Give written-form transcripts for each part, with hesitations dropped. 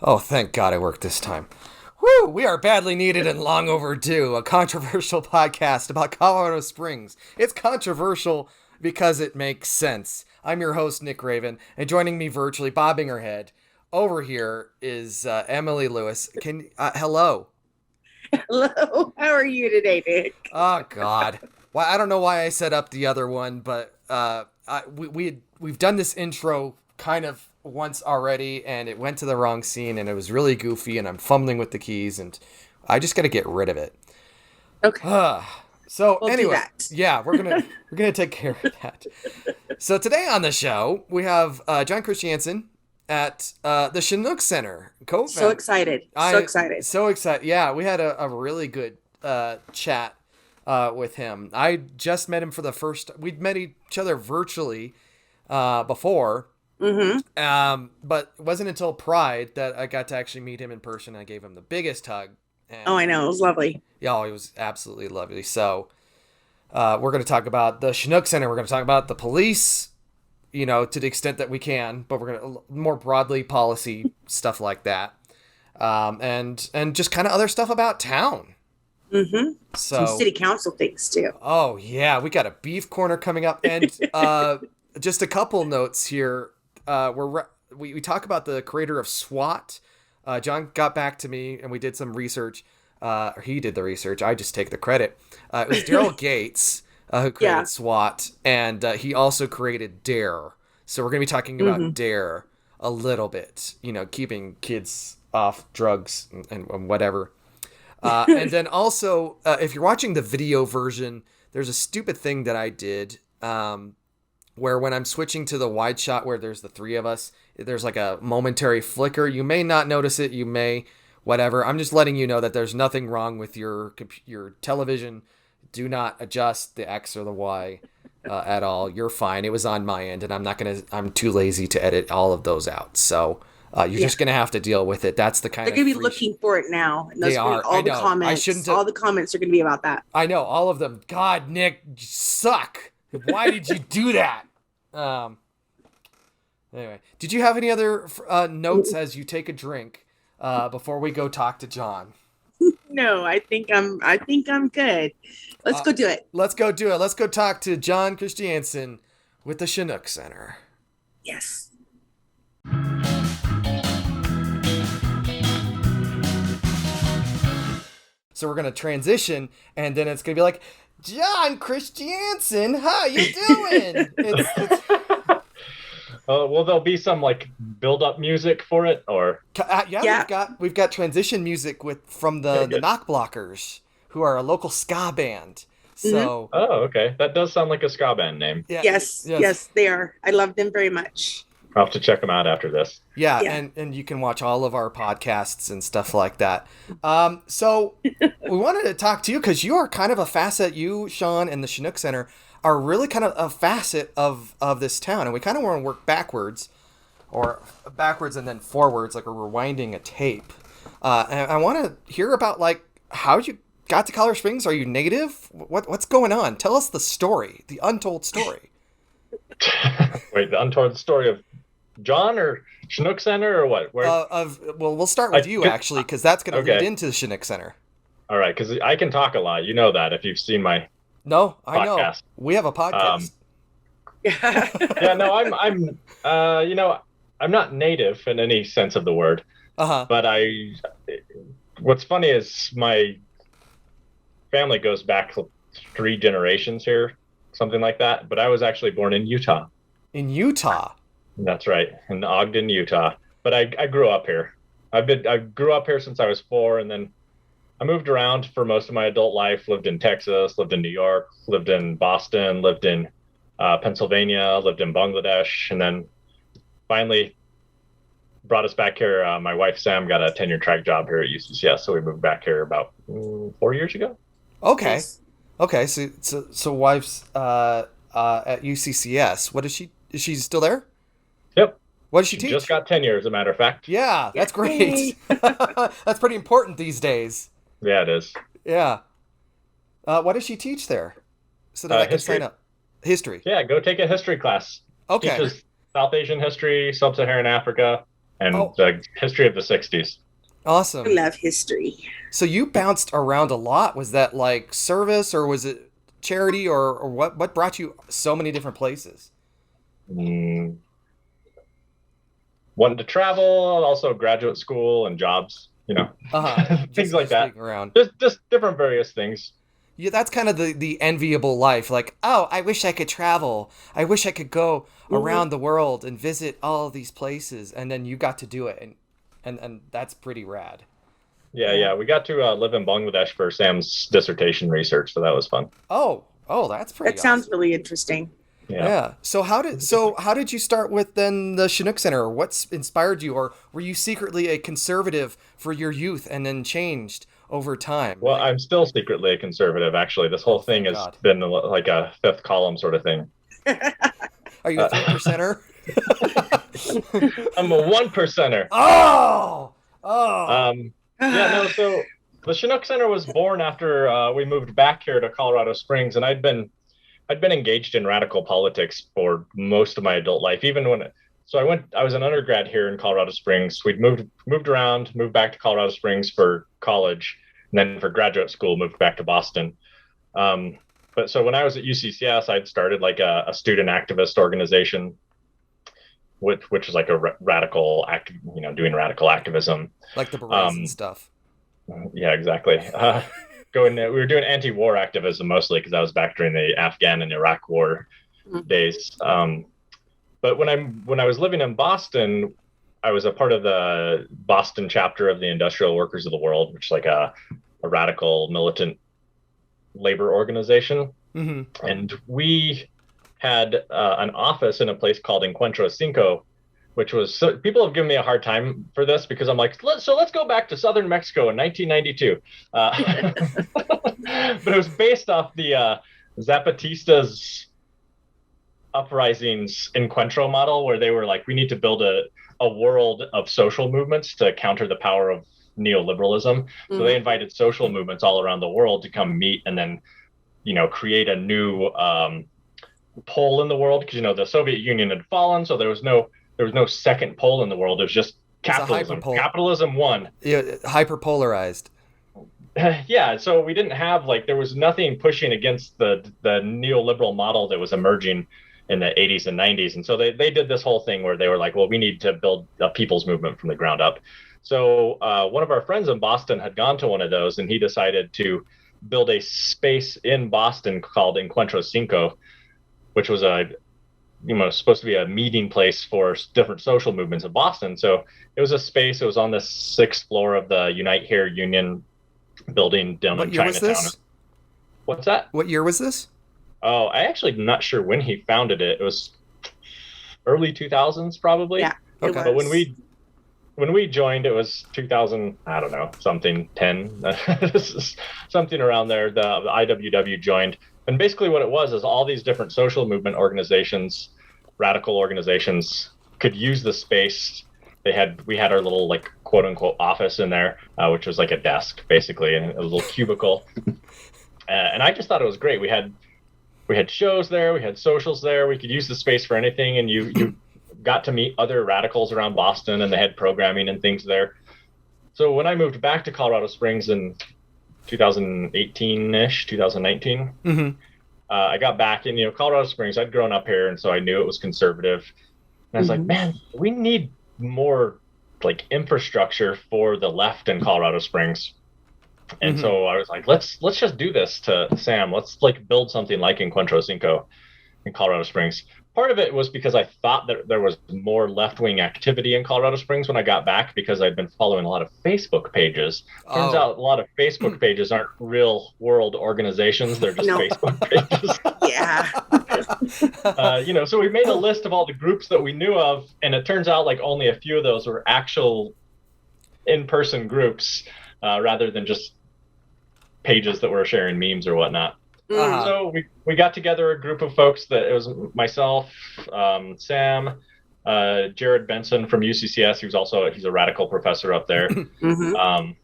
Oh, thank God it worked this time. Woo! We are badly needed and long overdue. A controversial podcast about Colorado Springs. It's controversial because it makes sense. I'm your host, Nick Raven, and joining me virtually, bobbing her head, over here is Emily Lewis. Hello. Hello, how are you today, Nick? Oh God. Well, I don't know why I set up the other one, but we've done this intro kind of once already, and it went to the wrong scene, and it was really goofy, and I'm fumbling with the keys, and I just got to get rid of it. Okay. So We'll do anyway, that. yeah, we're gonna take care of that. So today on the show we have John Christiansen at the Chinook Center. So excited. So excited. So excited. Yeah, we had a really good chat with him. I just met him for the first. We'd met each other virtually before. But it wasn't until Pride that I got to actually meet him in person. I gave him the biggest hug. And, Oh, I know. It was lovely. yeah, it was absolutely lovely. So we're going to talk about the Chinook Center. We're going to talk about the police, to the extent that we can, but we're going to more broadly policy stuff like that. And just kind of other stuff about town. So Some city council things too. oh yeah, we got a beef corner coming up, and just a couple notes here. We talk about the creator of SWAT. John got back to me, and we did some research. Or he did the research. I just take the credit. It was Daryl Gates who created SWAT, and he also created Dare. So we're going to be talking about Dare a little bit. Keeping kids off drugs and whatever. And then also, if you're watching the video version, there's a stupid thing that I did. Where when I'm switching to the wide shot where there's the three of us, there's like a momentary flicker. You may not notice it. You may, whatever. I'm just letting you know that there's nothing wrong with your television. Do not adjust the X or the Y at all. You're fine. It was on my end, and I'm too lazy to edit all of those out. So you're just going to have to deal with it. That's the kind They're of going to be looking for it now. And they are. All the comments. All the comments are going to be about that. I know all of them. God, Nick, you suck. Why did you do that? Anyway, did you have any other notes as you take a drink before we go talk to John? No, I think I'm good. Let's go do it. Let's go do it. Let's go talk to John Christiansen with the Chinook Center. Yes. So we're gonna transition, and then it's gonna be like, John Christiansen, how you doing? Will there be some build-up music for it, or? Yeah. We've got transition music from the Knock Blockers, who are a local ska band. So. Oh, okay. That does sound like a ska band name. Yeah. Yes, they are. I love them very much. I'll have to check them out after this. Yeah. And you can watch all of our podcasts and stuff like that. So we wanted to talk to you because you are kind of a facet. You, Sean, and the Chinook Center are really kind of a facet of this town. And we kind of want to work backwards and then forwards, like we're rewinding a tape. And I want to hear about how you got to Colorado Springs. Are you native? What's going on? Tell us the story, the untold story. Wait, the untold story of John or Chinook Center or what? We'll start with you actually, because that's going to lead into the Chinook Center. All right, because I can talk a lot. You know that if you've seen my podcast. I know we have a podcast. Yeah, no, I'm not native in any sense of the word. But what's funny is my family goes back 3 generations here, something like that. But I was actually born in Utah. In Utah. That's right, in Ogden, Utah. But I grew up here. I grew up here since I was 4, and then I moved around for most of my adult life. Lived in Texas, lived in New York, lived in Boston, lived in Pennsylvania, lived in Bangladesh, and then finally brought us back here. My wife Sam got a tenure track job here at UCCS, so we moved back here about 4 years ago. Okay. Yes. Okay. So wife's at UCCS. What is she? Is she still there? Yep. What does she teach? Just got tenure, as a matter of fact. Yeah, that's great. That's pretty important these days. Yeah, it is. Yeah. What does she teach there? So that I can sign up. History. Yeah, go take a history class. Okay. Teaches South Asian history, Sub-Saharan Africa, and Oh, the history of the 60s. I awesome. love history. So you bounced around a lot. Was that like service or was it charity or what brought you so many different places? Mm, wanted to travel, also graduate school and jobs, Uh-huh. things like Just that. being around. Just different various things. Yeah, that's kind of the enviable life. Like, oh, I wish I could travel. I wish I could go Mhm. around the world and visit all these places. And then you got to do it, and that's pretty rad. Yeah, Yeah. yeah. We got to live in Bangladesh for Sam's dissertation research, so that was fun. Oh, that's pretty That sounds awesome. really interesting. Yeah. Yeah. So how did you start with then the Chinook Center? Or what's inspired you, or were you secretly a conservative for your youth and then changed over time? Well, Like, I'm still secretly a conservative, actually. This oh, whole thing thank has God. been like a fifth column sort of thing. Are you a Uh, 3%er? I'm a one percenter. Oh, oh. Um, yeah, no. So the Chinook Center was born after we moved back here to Colorado Springs, and I'd been engaged in radical politics for most of my adult life. Even when so I was an undergrad here in Colorado Springs. We'd moved around, moved back to Colorado Springs for college, and then for graduate school, moved back to Boston. Um, but so when I was at UCCS, I'd started like a student activist organization, which is like a radical act, doing radical activism. Like the berets and Um, stuff. yeah, exactly. We were doing anti-war activism mostly because I was back during the Afghan and Iraq War Mhm. days. But when I was living in Boston, I was a part of the Boston chapter of the Industrial Workers of the World, which is like a radical militant labor organization. Mm-hmm. And we had an office in a place called Encuentro Cinco, which was so people have given me a hard time for this because I'm like, let's go back to southern Mexico in 1992. But it was based off the Zapatistas uprisings Encuentro model, where they were like, we need to build a world of social movements to counter the power of neoliberalism. So they Mhm. invited social movements all around the world to come meet and then create a new pole in the world because the Soviet Union had fallen, so there was no second pole in the world. It was just It's a capitalism. Capitalism won. yeah, hyperpolarized. Yeah, so we didn't have there was nothing pushing against the neoliberal model that was emerging in the 80s and 90s, and so they did this whole thing where they were like, well, we need to build a people's movement from the ground up. So one of our friends in Boston had gone to one of those, and he decided to build a space in Boston called Encuentro Cinco, which was supposed to be a meeting place for different social movements in Boston. So it was a space. It was on the sixth floor of the Unite Here Union building down What in year was Chinatown. this? What's that? What year was this? Oh, I actually not sure when he founded it. It was early 2000s probably. Yeah, it Okay. But was. when we joined, it was 2000. I don't know, something 10, something around there. The IWW joined, and basically what it was is all these different social movement organizations, radical organizations, could use the space. We had our little quote unquote office in there, which was like a desk basically, and a little cubicle. And I just thought it was great. We had shows there, we had socials there, we could use the space for anything, and you got to meet other radicals around Boston, and they had programming and things there. So when I moved back to Colorado Springs in 2018-ish, 2019, Mm-hmm. I got back in, Colorado Springs. I'd grown up here, and so I knew it was conservative. And I was like, Mhm. man, we need more infrastructure for the left in Colorado Springs. And Mhm. so I was like, let's just do this to Sam. Let's build something like Encuentro Cinco in Colorado Springs. Part of it was because I thought that there was more left-wing activity in Colorado Springs when I got back because I'd been following a lot of Facebook pages. Turns Oh. out a lot of Facebook pages aren't real world organizations. They're just No. Facebook pages. Yeah. So we made a list of all the groups that we knew of, and it turns out only a few of those were actual in-person groups rather than just pages that were sharing memes or whatnot. Uh-huh. So we got together a group of folks that it was myself, Sam, Jared Benson from UCCS. He's a radical professor up there. Mhm.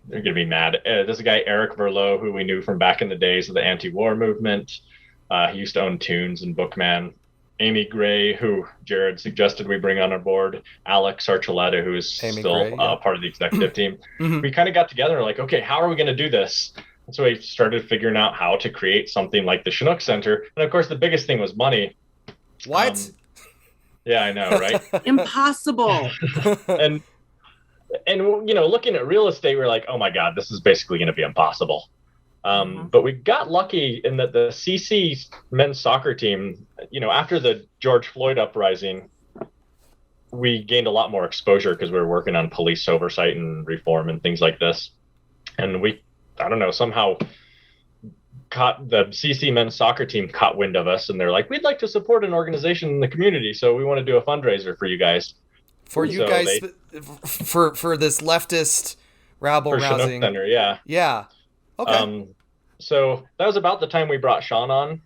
They're gonna be mad. There's a guy, Eric Verleau, who we knew from back in the days of the anti-war movement. He used to own Tunes and Bookman. Amy Gray, who Jared suggested we bring on our board, Alex Archuleta, who is Amy still Gray, yeah. part of the executive team. Mhm. We kind of got together and like, okay, how are we going to do this? And so we started figuring out how to create something like the Chinook Center. And of course, the biggest thing was money. What? Yeah, I know, right? Impossible. and looking at real estate, we're like, oh my God, this is basically going to be impossible. But we got lucky in that the CC men's soccer team, after the George Floyd uprising, we gained a lot more exposure because we were working on police oversight and reform and things like this. And I don't know, somehow caught the CC men's soccer team caught wind of us, and they're like, we'd like to support an organization in the community, so we want to do a fundraiser for you guys. For you guys, for this leftist rabble rousing. Chinook Center, yeah. Yeah. Okay. So that was about the time we brought Sean on.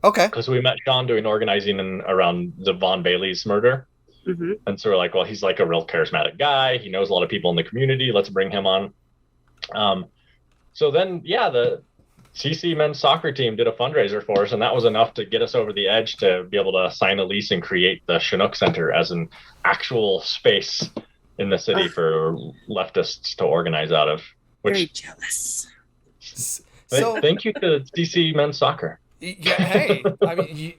Okay. Because we met Sean doing organizing around the Von Bailey's murder. Mm-hmm. And so we're like, well, he's like a real charismatic guy. He knows a lot of people in the community. Let's bring him on. So then, the CC men's soccer team did a fundraiser for us, and that was enough to get us over the edge to be able to sign a lease and create the Chinook Center as an actual space in the city for leftists to organize out of. Very jealous. So thank you to CC men's soccer. Yeah, hey, I mean,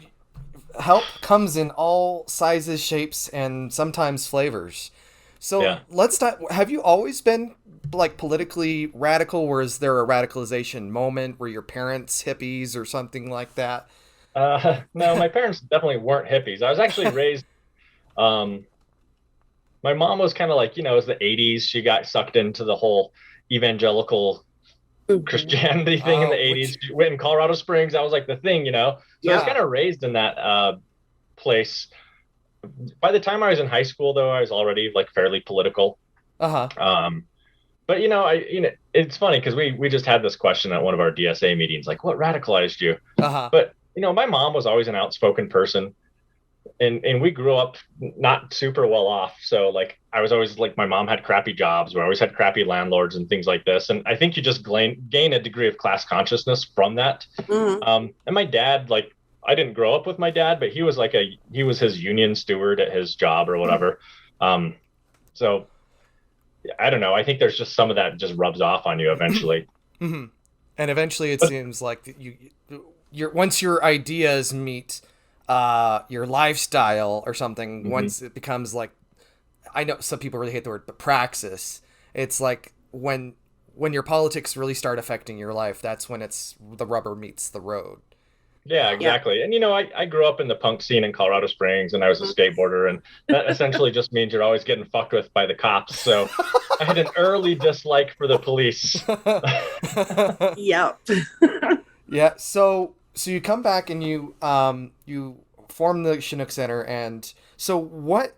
help comes in all sizes, shapes, and sometimes flavors. So let's not. Have you always been like politically radical, or is there a radicalization moment? Were your parents hippies or something like that? No, my parents definitely weren't hippies. I was actually raised. My mom was kind of like, it was the 80s. She got sucked into the whole evangelical Christianity thing in the 80s. She went in Colorado Springs. That was like the thing, So I was kind of raised in that place. By the time I was in high school, though, I was already like fairly political. But it's funny because we just had this question at one of our DSA meetings, like, what radicalized you? But my mom was always an outspoken person, and we grew up not super well off. So like I was always like, my mom had crappy jobs. We always had crappy landlords and things like this. And I think you just gain a degree of class consciousness from that. And my dad, like, I didn't grow up with my dad, but he was his union steward at his job or whatever. So I don't know. I think there's just some of that just rubs off on you eventually. Mm-hmm. And eventually it seems like once your ideas meet your lifestyle or something, once it becomes like, I know some people really hate the word, but praxis. It's like when your politics really start affecting your life, that's when the rubber meets the road. Yeah, exactly. And, I grew up in the punk scene in Colorado Springs, and I was a skateboarder, and that essentially just means you're always getting fucked with by the cops. So I had an early dislike for the police. Yep. Yeah. So you come back and you form the Chinook Center. And so what,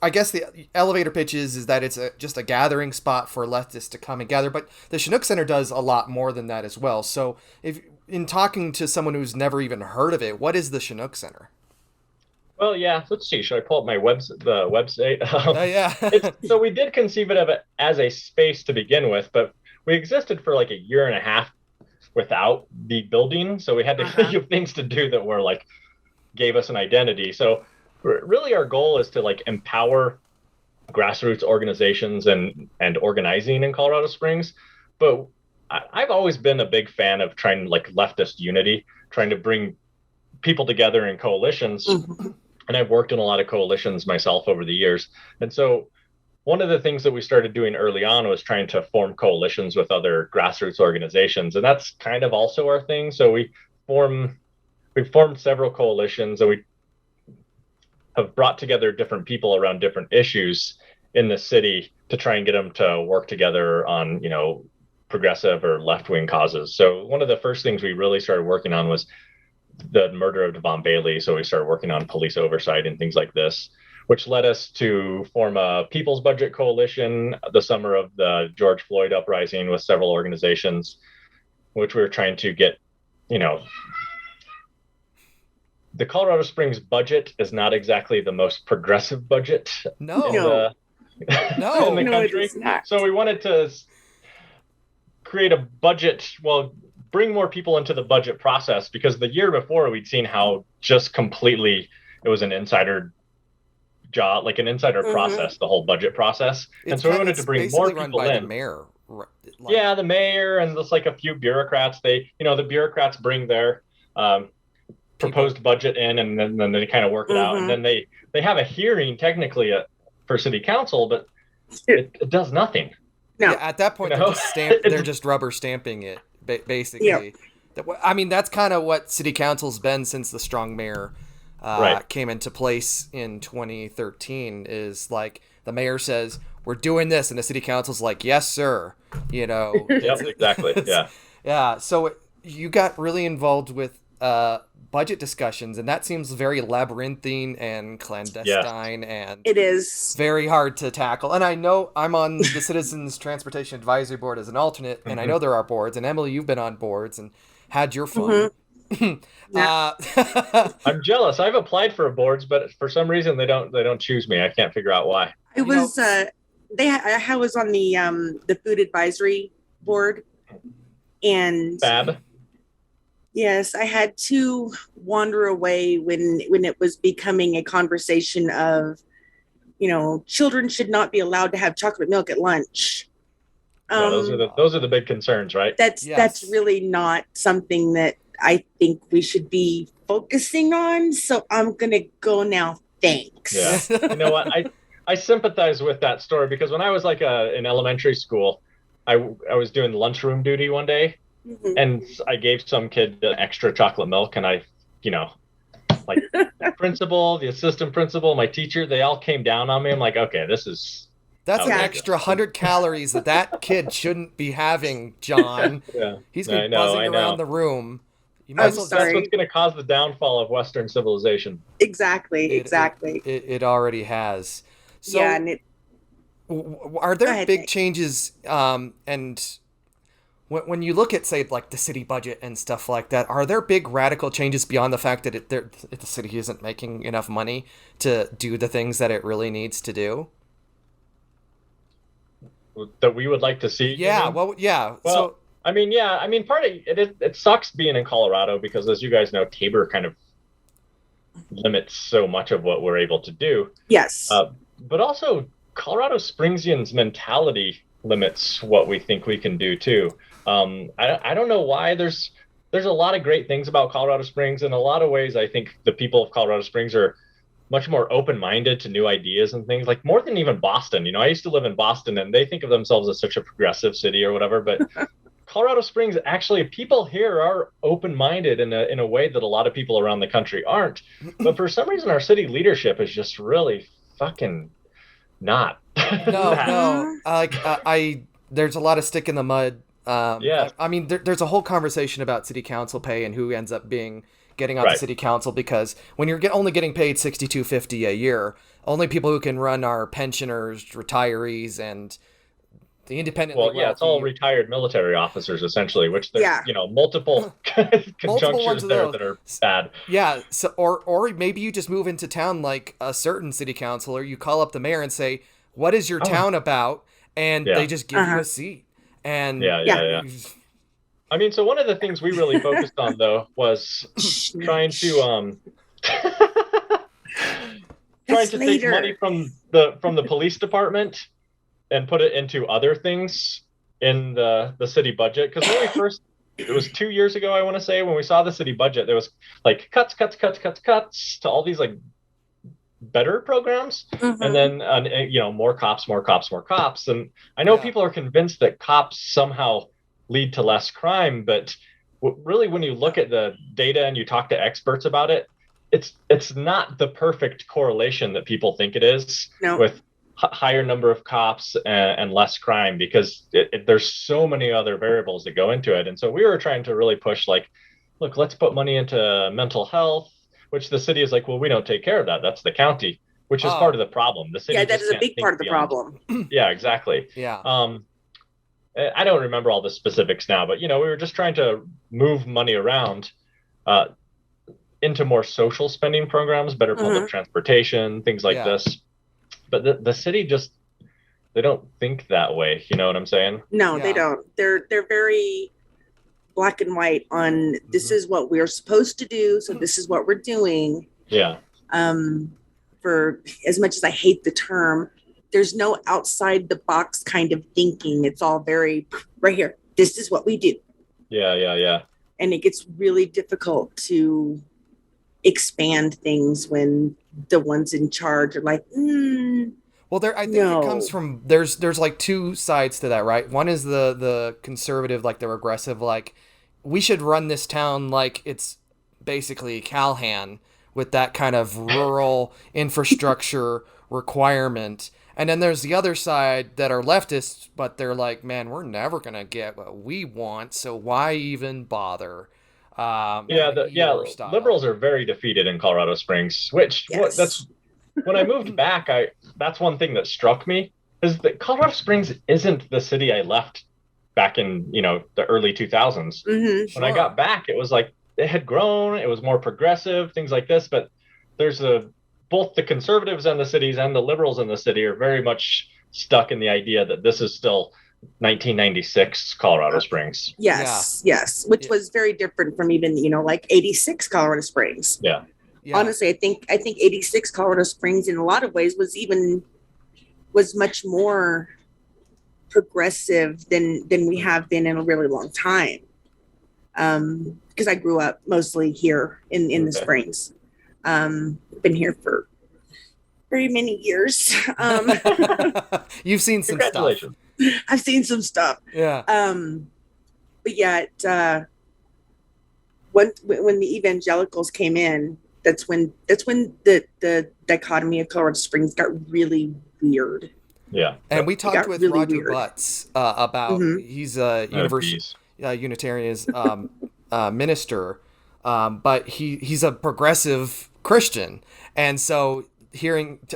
I guess the elevator pitch is that it's just a gathering spot for leftists to come and gather, but the Chinook Center does a lot more than that as well. So in talking to someone who's never even heard of it, what is the Chinook Center? Well, yeah, let's see. Should I pull up the website? Yeah. So we did conceive of it as a space to begin with, but we existed for like a year and a half without the building. So we had to think of things to do that were like, gave us an identity. So really our goal is to like empower grassroots organizations and organizing in Colorado Springs. But I've always been a big fan of trying like leftist unity, trying to bring people together in coalitions. And I've worked in a lot of coalitions myself over the years. And so one of the things that we started doing early on was trying to form coalitions with other grassroots organizations. And that's kind of also our thing. So we formed several coalitions, and we have brought together different people around different issues in the city to try and get them to work together on, progressive or left-wing causes. So one of the first things we really started working on was the murder of Von Bailey. So we started working on police oversight and things like this, which led us to form a People's Budget Coalition the summer of the George Floyd uprising with several organizations, which we were trying to get, the Colorado Springs budget is not exactly the most progressive budget in the country. It is not. So we wanted to create a budget, bring more people into the budget process, because the year before we'd seen how just completely it was an insider job, like an insider process, the whole budget process. And so we wanted to bring more people run by in. the mayor. Yeah, the mayor and just like a few bureaucrats. They, the bureaucrats bring their proposed budget in, and then they kind of work it out, and then they have a hearing technically for city council, but it does nothing. No. Yeah, at that point, they're just rubber stamping it, basically. Yeah. I mean, that's kind of what city council's been since the strong mayor came into place in 2013. Is like the mayor says, we're doing this, and the city council's like, yes, sir. Yep, exactly. Yeah. Yeah. So you got really involved with budget discussions, and that seems very labyrinthine and clandestine, and it is very hard to tackle. And I know I'm on the Citizens Transportation Advisory Board as an alternate, and I know there are boards, and Emily, you've been on boards and had your fun. I'm jealous. I've applied for boards, but for some reason they don't choose me. I can't figure out why. It was I was on the food advisory board, and Fab. Yes, I had to wander away when it was becoming a conversation of, children should not be allowed to have chocolate milk at lunch. Those are the big concerns, right? That's really not something that I think we should be focusing on. So I'm gonna go now. Thanks. Yeah. You know what? I sympathize with that story, because when I was like in elementary school, I was doing lunchroom duty one day. And I gave some kid the extra chocolate milk, and I, like the principal, the assistant principal, my teacher, they all came down on me. I'm like, okay, that's an extra 100 calories that kid shouldn't be having, John. Yeah. He's been buzzing around the room. That's what's going to cause the downfall of Western civilization. Exactly. It already has. So, yeah, and are there big changes? And when you look at, say, like the city budget and stuff like that, are there big radical changes beyond the fact that the city isn't making enough money to do the things that it really needs to do? That we would like to see? Yeah. Well, yeah. Well, part of it sucks being in Colorado, because, as you guys know, Tabor kind of limits so much of what we're able to do. Yes. But also, Colorado Springsians' mentality limits what we think we can do too. I don't know why. There's a lot of great things about Colorado Springs. In a lot of ways, I think the people of Colorado Springs are much more open-minded to new ideas and things, like more than even Boston. I used to live in Boston, and they think of themselves as such a progressive city or whatever, but Colorado Springs, actually, people here are open-minded in a way that a lot of people around the country aren't. But for some reason, our city leadership is just really fucking not. No. There's a lot of stick in the mud. I mean, there's a whole conversation about city council pay and who ends up getting on the city council, because when you're only getting paid $62.50 a year, only people who can run are pensioners, retirees, and the independently wealthy. It's all retired military officers, essentially, which there's multiple conjunctures there that are bad. Yeah, so or maybe you just move into town like a certain city councilor. You call up the mayor and say, "What is your town about?" And they just give you a seat. And I mean, so one of the things we really focused on, though, was trying to take money from the police department and put it into other things in the city budget. Because when we first, it was 2 years ago, I want to say, when we saw the city budget, there was like cuts to all these like better programs, and then more cops. And I know people are convinced that cops somehow lead to less crime, but really, when you look at the data and you talk to experts about it, it's not the perfect correlation that people think it is. With higher number of cops and less crime, because there's so many other variables that go into it. And so we were trying to really push, like, look, let's put money into mental health, which the city is like, well, we don't take care of that. That's the county, which is part of the problem. The city that is a big part of the problem. Yeah, exactly. Yeah. I don't remember all the specifics now, but we were just trying to move money around into more social spending programs, better public transportation, things like this. But the city just, they don't think that way. You know what I'm saying? No, they don't. They're very black and white on this is what we're supposed to do, so this is what we're doing. Yeah. For as much as I hate the term, there's no outside the box kind of thinking. It's all very right here. This is what we do. Yeah. And it gets really difficult to expand things when the ones in charge are like, well, I think it comes from there's like two sides to that, right? One is the conservative, like the regressive, like we should run this town like it's basically Calhan with that kind of rural infrastructure requirement. And then there's the other side that are leftists, but they're like, man, we're never going to get what we want, so why even bother? Liberals are very defeated in Colorado Springs, which that's when I moved back, that's one thing that struck me is that Colorado Springs isn't the city I left back in, the early 2000s. When I got back, it was like it had grown, it was more progressive, things like this, but there's both the conservatives in the cities and the liberals in the city are very much stuck in the idea that this is still 1996 Colorado Springs. Yes, which was very different from even, like 86 Colorado Springs. Yeah. Honestly, I think 86 Colorado Springs in a lot of ways was much more progressive than we have been in a really long time. Because I grew up mostly here in the Springs. Been here for very many years. You've seen some stuff. I've seen some stuff. Yeah. But yet, when the evangelicals came in, that's when the dichotomy of Colorado Springs got really weird. Yeah. And we talked with really Roger weird. Butts about he's a Unitarian minister, but he's a progressive Christian, and so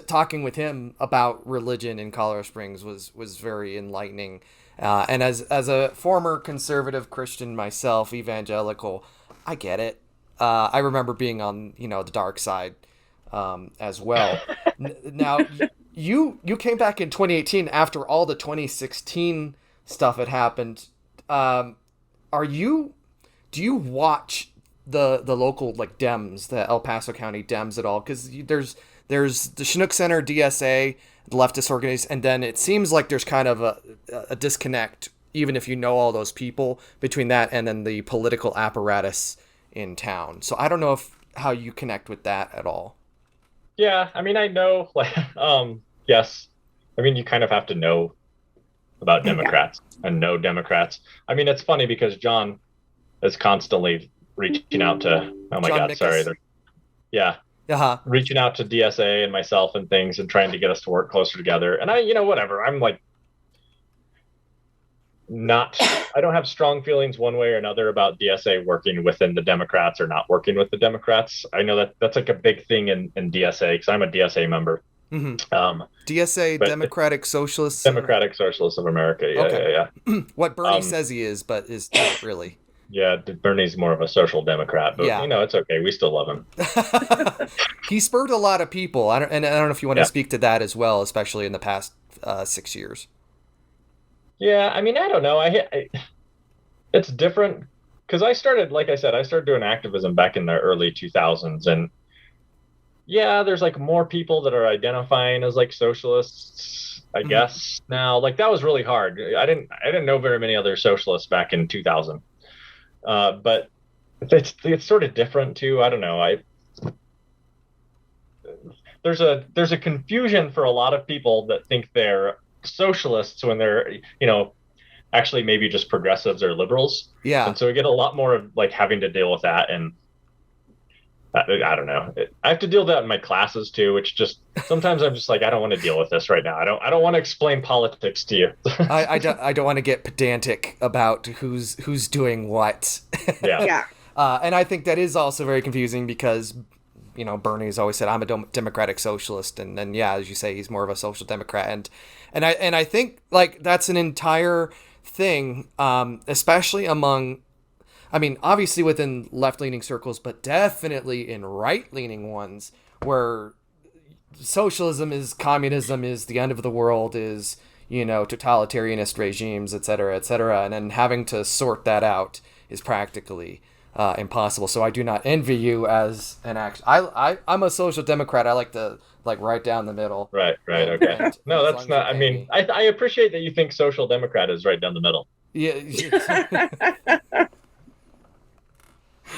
talking with him about religion in Colorado Springs was very enlightening. And as a former conservative Christian myself, evangelical, I get it. I remember being on the dark side as well. Now you came back in 2018 after all the 2016 stuff had happened. Do you watch the local like Dems, the El Paso County Dems at all? Because there's the Chinook Center, DSA, the leftist organization, and then it seems like there's kind of a disconnect, even if you know all those people, between that and then the political apparatus in town. So I don't know how you connect with that at all. Yeah, I mean, I know, yes. I mean, you kind of have to know about Democrats and know Democrats. I mean, it's funny because John is constantly reaching out to, oh my God, sorry. Yeah. Uh-huh. Reaching out to DSA and myself and things and trying to get us to work closer together. And whatever. I'm like, I don't have strong feelings one way or another about DSA working within the Democrats or not working with the Democrats. I know that's like a big thing in DSA because I'm a DSA member. Mm-hmm. DSA, Democratic Socialists. Democratic Socialists of America. Yeah, okay. Yeah. What Bernie says he is, but is not really. Yeah, Bernie's more of a social democrat, but it's okay. We still love him. He spurred a lot of people. I don't know if you want to speak to that as well, especially in the past 6 years. Yeah, I mean, I don't know. It's different because I started doing activism back in the early 2000s, and there's like more people that are identifying as like socialists, I guess now. Like that was really hard. I didn't know very many other socialists back in 2000. But it's sort of different too. I don't know. There's a confusion for a lot of people that think they're socialists when they're, actually maybe just progressives or liberals. Yeah. And so we get a lot more of like having to deal with that. And I don't know. I have to deal with that in my classes too, which just sometimes I'm just like, I don't want to deal with this right now. I don't want to explain politics to you. I don't want to get pedantic about who's doing what. Yeah. And I think that is also very confusing because, Bernie's always said, I'm a democratic socialist. And then, as you say, he's more of a social democrat. And I think like that's an entire thing, especially among, obviously within left-leaning circles, but definitely in right-leaning ones where socialism is communism, is the end of the world, is, totalitarianist regimes, et cetera, and then having to sort that out is practically impossible. So I do not envy you as an action. I'm a social democrat. I like to right down the middle. Right. Okay. No, that's not. I mean, I appreciate that you think social democrat is right down the middle. Yeah.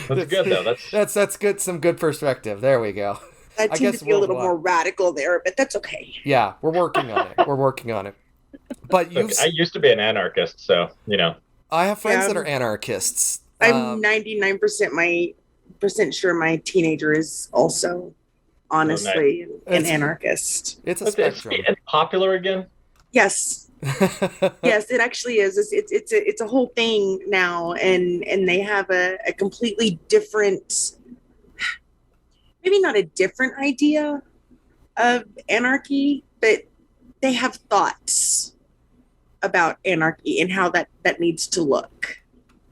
That's good though. That's good. Some good perspective. There we go. I tend to be a little more radical there, but that's okay. Yeah, we're working on it. But I used to be an anarchist, so I have friends that are anarchists. I'm 99% sure my teenager is also, honestly, an anarchist. It's a spectrum. It's popular again. Yes. Yes, it actually is. It's a whole thing now, and they have a completely different, maybe not a different idea of anarchy, but they have thoughts about anarchy and how that needs to look.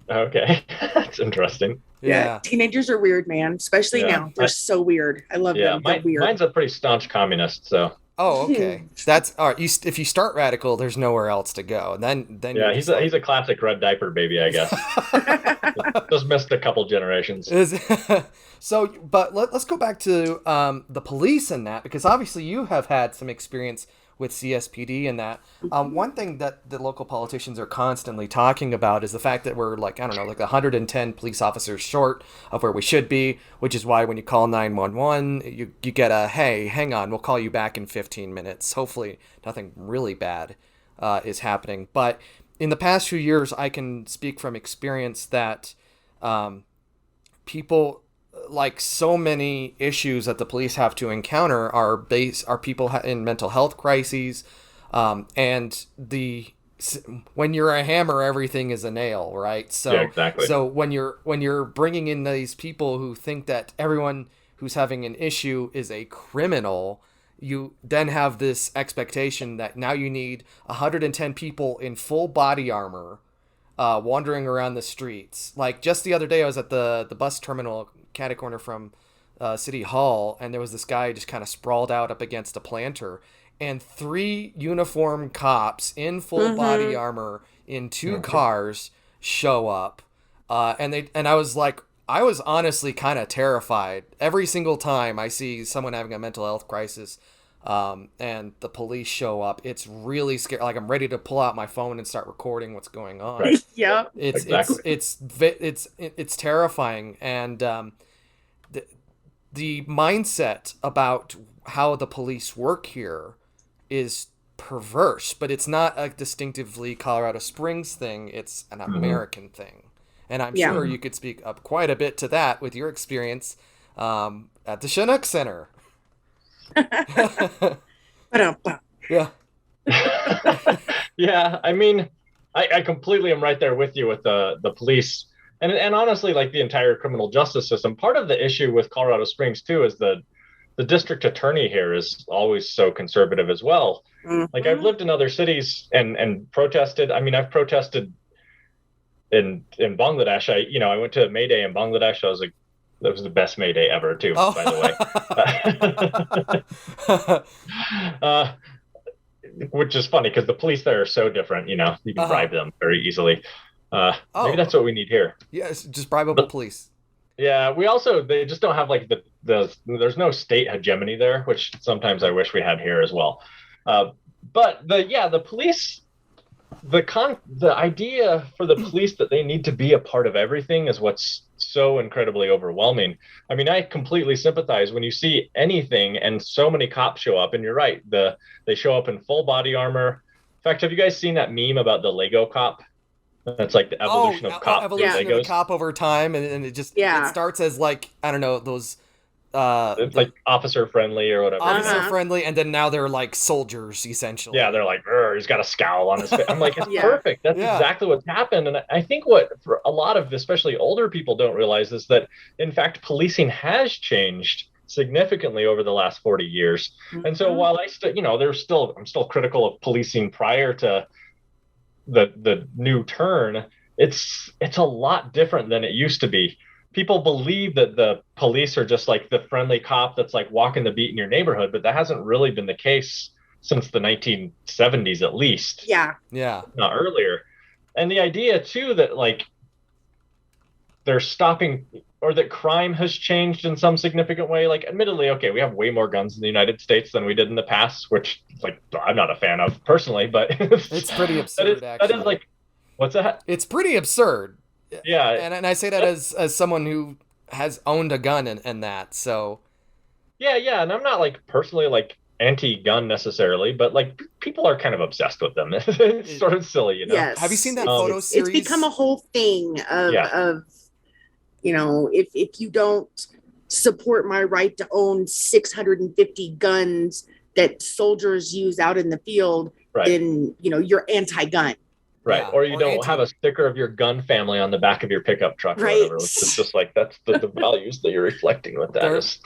Okay. That's interesting. Yeah. Teenagers are weird, man, especially now. They're so weird. I love them. They're weird. Mine's a pretty staunch communist, so. Oh, okay. That's all right. If you start radical, there's nowhere else to go. And then yeah, he's a classic red diaper baby, I guess. Just missed a couple generations. So, but let's go back to the police and that, because obviously you have had some experience with CSPD and that. One thing that the local politicians are constantly talking about is the fact that we're 110 police officers short of where we should be, which is why when you call 911, you get a, hey, hang on, we'll call you back in 15 minutes. Hopefully nothing really bad is happening. But in the past few years, I can speak from experience that people, so many issues that the police have to encounter are people in mental health crises, and when you're a hammer, everything is a nail, right? So, yeah, exactly. So when you're bringing in these people who think that everyone who's having an issue is a criminal, you then have this expectation that now you need 110 people in full body armor, wandering around the streets. Like just the other day, I was at the bus terminal catty corner from City Hall, and there was this guy just kind of sprawled out up against a planter, and 3 uniformed cops in full body armor in 2 cars show up, and I was honestly kind of terrified every single time I see someone having a mental health crisis, and the police show up. It's really scary. Like I'm ready to pull out my phone and start recording what's going on. Right. Yeah, it's terrifying, and the mindset about how the police work here is perverse, but it's not a distinctively Colorado Springs thing. It's an American thing, and I'm sure you could speak up quite a bit to that with your experience at the Chinook Center. Yeah. Yeah, I mean, I completely am right there with you with the police. And honestly, the entire criminal justice system. Part of the issue with Colorado Springs too is the district attorney here is always so conservative as well. I've lived in other cities and protested. I mean, I've protested in Bangladesh. I went to a May Day in Bangladesh. I was like, that was the best May Day ever too, by the way. Which is funny because the police there are so different. You can bribe them very easily. Maybe that's what we need here. Yes, just bribeable police. Yeah, they just don't have there's no state hegemony there, which sometimes I wish we had here as well. But the police, the idea for the police that they need to be a part of everything is what's so incredibly overwhelming. I mean, I completely sympathize when you see anything and so many cops show up, and you're right, they show up in full body armor. In fact, have you guys seen that meme about the Lego cop? That's like the evolution of cop. Evolution of the cop over time, and it just it starts as I don't know, those it's like officer friendly or whatever. Officer friendly, and then now they're like soldiers essentially. Yeah, they're like, he's got a scowl on his face. I'm like, it's perfect. That's exactly what's happened. And I think what for a lot of especially older people don't realize is that in fact policing has changed significantly over the last 40 years. And so while I still I'm still critical of policing prior to the new turn, it's a lot different than it used to be. People believe that the police are just like the friendly cop that's like walking the beat in your neighborhood, but that hasn't really been the case since the 1970s at least. Yeah. Yeah. Not earlier. And the idea too that they're stopping, or that crime has changed in some significant way. Like, admittedly, okay, we have way more guns in the United States than we did in the past, which, like, I'm not a fan of personally, but It's pretty absurd, that is actually. like, what's that? It's pretty absurd. Yeah, And I say that as someone who has owned a gun and that. So yeah, and I'm not like personally like anti-gun necessarily, but like people are kind of obsessed with them. It's it, sort of silly, you know. Yes. have you seen that It's- photo it's series? become a whole thing Yeah. of if you don't support my right to own 650 guns that soldiers use out in the field, Right. then you're anti-gun. Right. Yeah, Or you or don't have a sticker of your gun family on the back of your pickup truck or Right. whatever, which is just like that's the values that you're reflecting with that.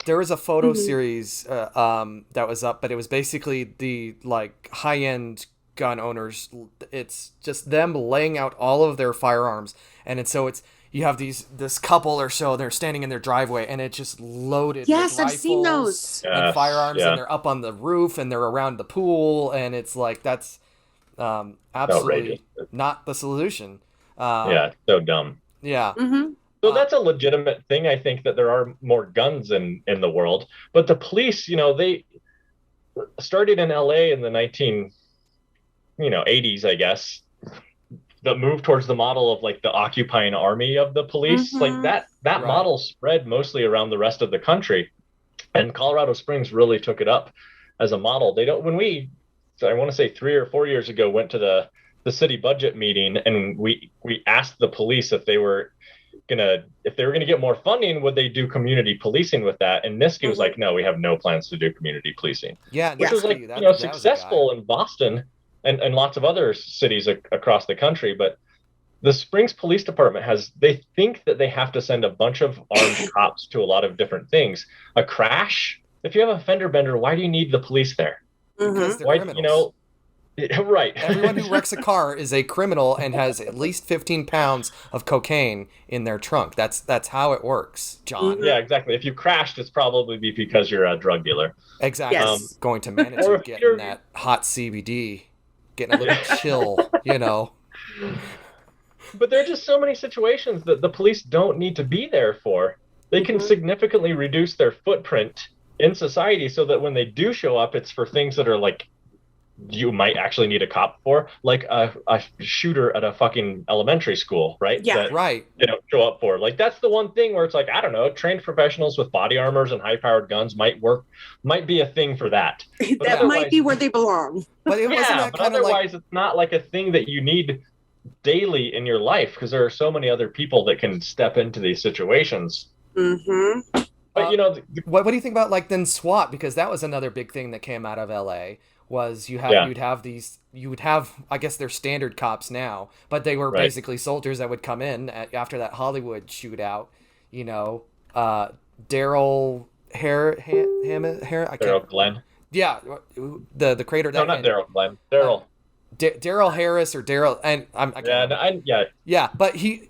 There was a photo Mhm. series that was up, but it was basically the like high-end gun owners. It's just them laying out all of their firearms, and it's you have this couple or so, they're standing in their driveway, and it's just loaded Yes, with I've seen rifles those. and Yes, firearms, yeah. and they're up on the roof and they're around the pool, and it's like that's absolutely Outrageous. not the solution. Yeah, it's so dumb. Yeah. Mm-hmm. So that's a legitimate thing. I think that there are more guns in the world, but the police, they started in LA in the 80s, I guess, that moved towards the model of like the occupying army of the police. Mhm. Like that Right. model spread mostly around the rest of the country, and Colorado Springs really took it up as a model. They don't, I want to say 3 or 4 years ago, went to the city budget meeting, and we asked the police if they were gonna get more funding, would they do community policing with that? And Niski was Mhm. like, no, we have no plans to do community policing, Yeah. which was like, that was a successful in Boston and lots of other cities across the country. But the Springs Police Department they think that they have to send a bunch of armed cops to a lot of different things. A crash, if you have a fender bender, why do you need the police there? because Mm-hmm. they're Why, criminals. right. Everyone who wrecks a car is a criminal and has at least 15 pounds of cocaine in their trunk. That's how it works, John. Mhm. Yeah, exactly. If you crashed, it's probably because you're a drug dealer. Exactly. Yes. Going to Or Manitou, if getting you're- that hot CBD, getting a little chill, But there are just so many situations that the police don't need to be there for. They can Mhm. significantly reduce their footprint in society so that when they do show up, it's for things that are like you might actually need a cop for, like a shooter at a fucking elementary school, right? Yeah. That Right. they don't show up for. Like that's the one thing where it's like, I don't know, trained professionals with body armors and high-powered guns might be a thing for that. But That otherwise- might be where they belong. But it wasn't Yeah, that but kind of like otherwise it's not like a thing that you need daily in your life, because there are so many other people that can step into these situations. Mm-hmm. But what do you think about like then SWAT? Because that was another big thing that came out of LA was you would have I guess they're standard cops now, but they were Right. basically soldiers that would come in after that Hollywood shootout, Daryl Daryl Glenn. Yeah, the creator No, not Daryl Glenn. Daryl. Daryl Harris or Daryl, and I can't remember. Yeah, but he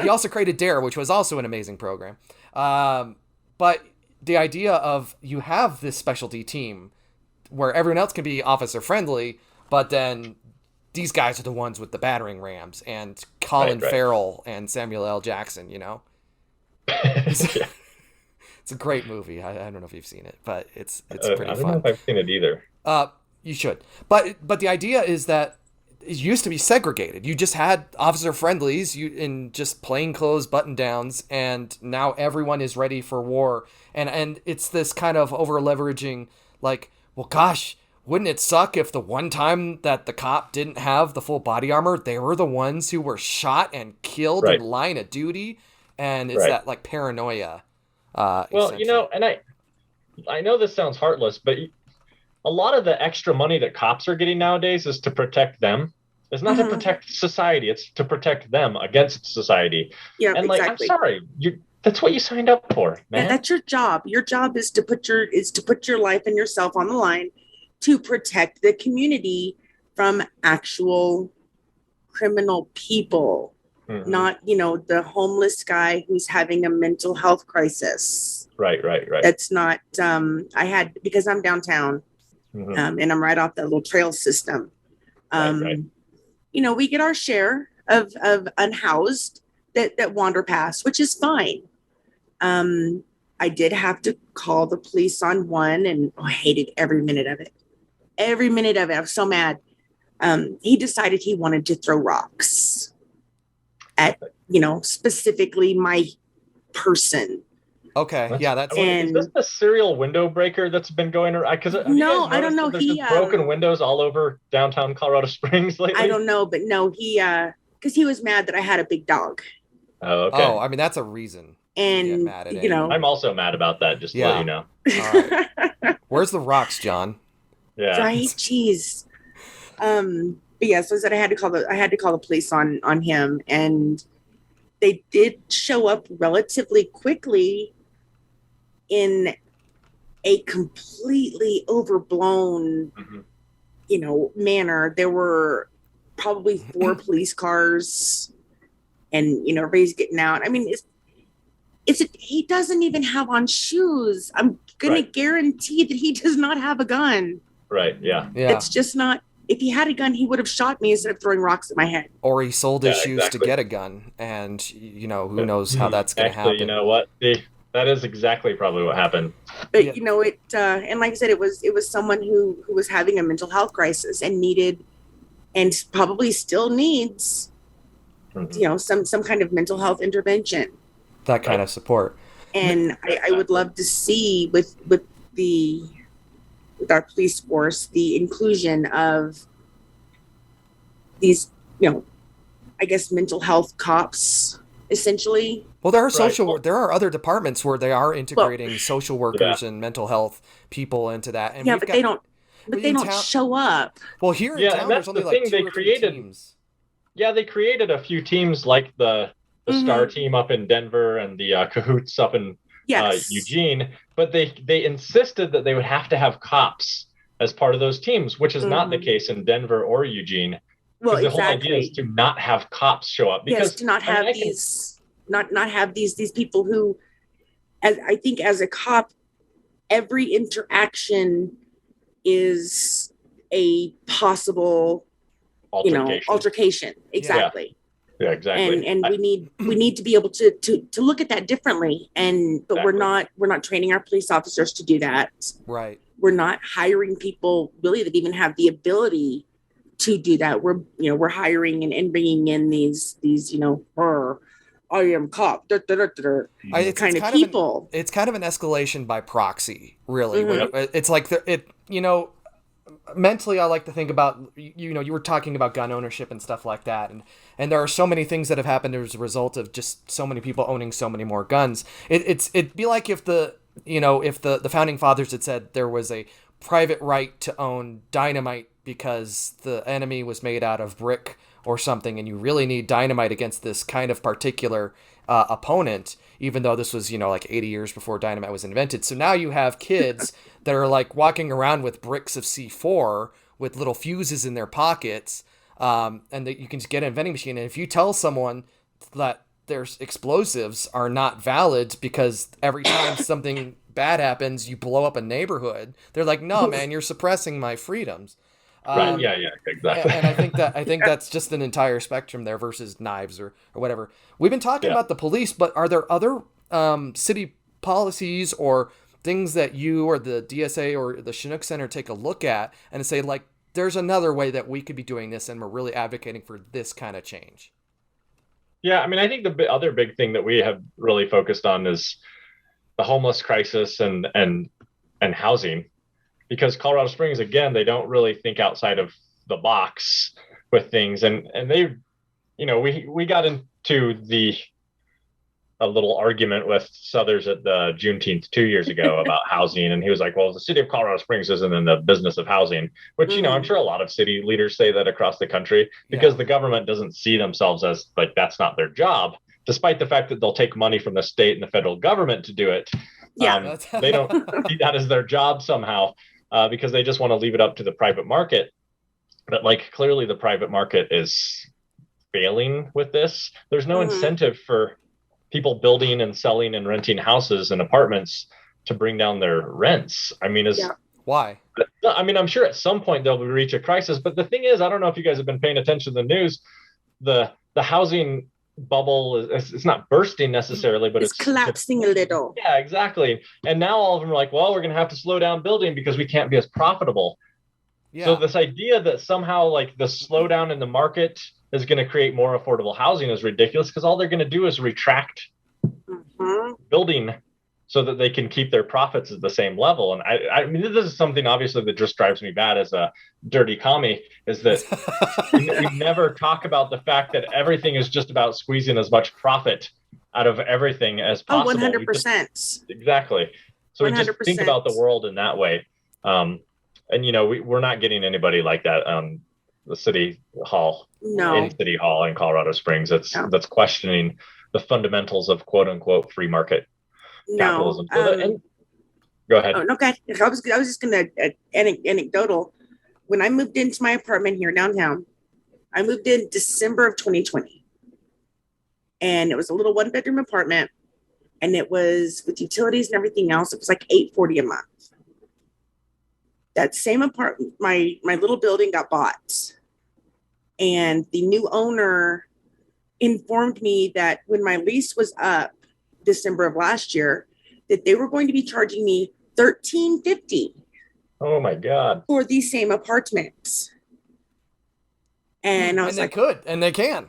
also created Dare, which was also an amazing program. But the idea of you have this specialty team where everyone else can be officer friendly, but then these guys are the ones with the battering rams and Colin Right. Farrell and Samuel L. Jackson. Yeah. It's a great movie. I don't know if you've seen it, but it's pretty I don't know fun. if I've seen it either. You should. But the idea is that it used to be segregated. You just had officer friendlies in just plain clothes button downs, and now everyone is ready for war. And it's this kind of over leveraging, like, well, gosh, wouldn't it suck if the one time that the cop didn't have the full body armor, they were the ones who were shot and killed Right. in line of duty? And it's Right. that like paranoia. Well, essentially. and I know this sounds heartless, but a lot of the extra money that cops are getting nowadays is to protect them. It's not Mhm. to protect society. It's to protect them against society. Yeah, And like, exactly. I'm sorry, that's what you signed up for, man. Yeah, that's your job. Your job is to put your life and yourself on the line to protect the community from actual criminal people, Mhm. not the homeless guy who's having a mental health crisis. Right. That's not. Because I'm downtown, Mhm. and I'm right off that little trail system. Right. We get our share of unhoused, that wander past, which is fine. I did have to call the police on one, and I hated every minute of it. Every minute of it. I was so mad. He decided he wanted to throw rocks at, specifically my person. Okay, yeah, that's. Is this the serial window breaker that's been going around? Because no, I don't know. There's just broken windows all over downtown Colorado Springs lately. I don't know, but no, because he was mad that I had a big dog. Oh, okay. Oh, I mean, that's a reason. And mad at anyone. I'm also mad about that. Just to let you know. All right. Where's the rocks, John? Yeah. Right. Jeez. But yeah, so I said I had to call the police on him, and they did show up relatively quickly in a completely overblown, manner. There were probably 4 police cars, and everybody's getting out. I mean, he doesn't even have on shoes. I'm gonna guarantee that he does not have a gun. Right. Yeah. It's just not. If he had a gun, he would have shot me instead of throwing rocks at my head. Or he sold his shoes to get a gun, and who knows how that's going to happen. You know what? That is exactly probably what happened. But and like I said, it was someone who was having a mental health crisis and needed, and probably still needs, some kind of mental health intervention. That kind of support. And I would love to see with our police force the inclusion of these, I guess mental health cops, essentially. Well, there are there are other departments where they are integrating social workers and mental health people into that. And but they don't. But they don't show up. Well, here in town, there's only like 2 or 3 teams. Yeah, they created a few teams like the Star team up in Denver and the Cahoots up in Eugene, but they insisted that they would have to have cops as part of those teams, which is not the case in Denver or Eugene. Well, the whole idea is to not have cops show up, because to not have not have these people who, as I think as a cop, every interaction is a possible altercation. Exactly. Yeah, exactly. And we need to be able to look at that differently. But we're not training our police officers to do that. Right. We're not hiring people really that even have the ability to do that. We're hiring and bringing in these I am cop kind of people. It's kind of an escalation by proxy, really. It's like mentally, I like to think about, you were talking about gun ownership and stuff like that. And there are so many things that have happened as a result of just so many people owning so many more guns. It'd be like if the founding fathers had said there was a private right to own dynamite because the enemy was made out of brick or something, and you really need dynamite against this kind of particular opponent, even though this was, like 80 years before dynamite was invented. So now you have kids that are like walking around with bricks of C4 with little fuses in their pockets, and that you can just get a vending machine. And if you tell someone that their explosives are not valid because every time something bad happens, you blow up a neighborhood, they're like, no, man, you're suppressing my freedoms. Right. Yeah, exactly. And I think that's just an entire spectrum there versus knives or whatever. We've been talking about the police, but are there other city policies or things that you or the DSA or the Chinook Center take a look at and say, like, there's another way that we could be doing this, and we're really advocating for this kind of change? Yeah, I mean, I think the other big thing that we have really focused on is the homeless crisis and housing. Because Colorado Springs, again, they don't really think outside of the box with things. And they, we got into a little argument with Southers at the Juneteenth 2 years ago about housing. And he was like, well, the city of Colorado Springs isn't in the business of housing, which, I'm sure a lot of city leaders say that across the country because the government doesn't see themselves as like, that's not their job, despite the fact that they'll take money from the state and the federal government to do it. Yeah. They don't see that as their job somehow. Because they just want to leave it up to the private market. But like clearly the private market is failing with this. There's no incentive for people building and selling and renting houses and apartments to bring down their rents. I mean, why? I mean, I'm sure at some point they'll reach a crisis. But the thing is, I don't know if you guys have been paying attention to the news. The housing bubble is, it's not bursting necessarily, but It's collapsing a little. Yeah, exactly. And now all of them are like, well, we're going to have to slow down building because we can't be as profitable. Yeah. So this idea that somehow like the slowdown in the market is going to create more affordable housing is ridiculous, because all they're going to do is retract building so that they can keep their profits at the same level. And I mean, this is something obviously that just drives me bad as a dirty commie, is that we never talk about the fact that everything is just about squeezing as much profit out of everything as possible. 100%. Exactly. So 100%. We just think about the world in that way. And, you know, we're not getting anybody like that. The city hall, no, in City Hall in Colorado Springs, that's questioning the fundamentals of quote unquote free market capitalism. Go ahead. Oh, okay. I was just gonna anecdotal. When I moved into my apartment here downtown, I moved in December of 2020, and it was a little 1-bedroom apartment, and it was with utilities and everything else. It was like $840 a month. That same apartment, my little building got bought, and the new owner informed me that when my lease was up December of last year, that they were going to be charging me $13.50. Oh my God! For these same apartments, and I was like, they could, and they can.